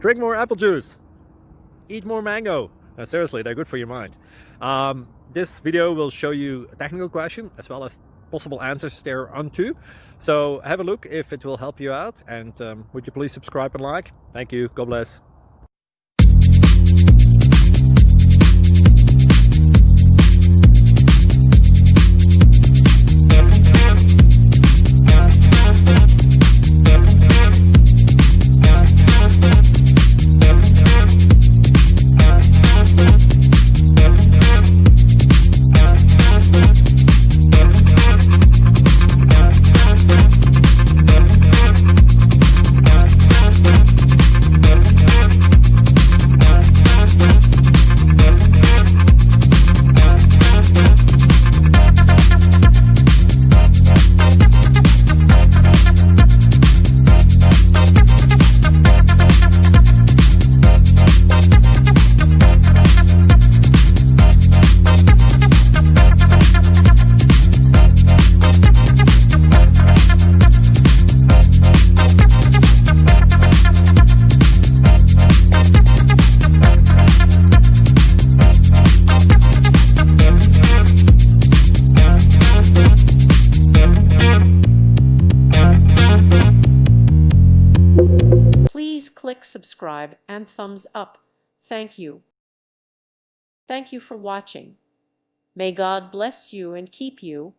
drink more apple juice, eat more mango. Seriously, they're good for your mind. This video will show you a technical question as well as possible answers thereunto. So have a look if it will help you out, and would you please subscribe and like? Thank you. God bless. Please click subscribe and thumbs up. Thank you. Thank you for watching. May God bless you and keep you.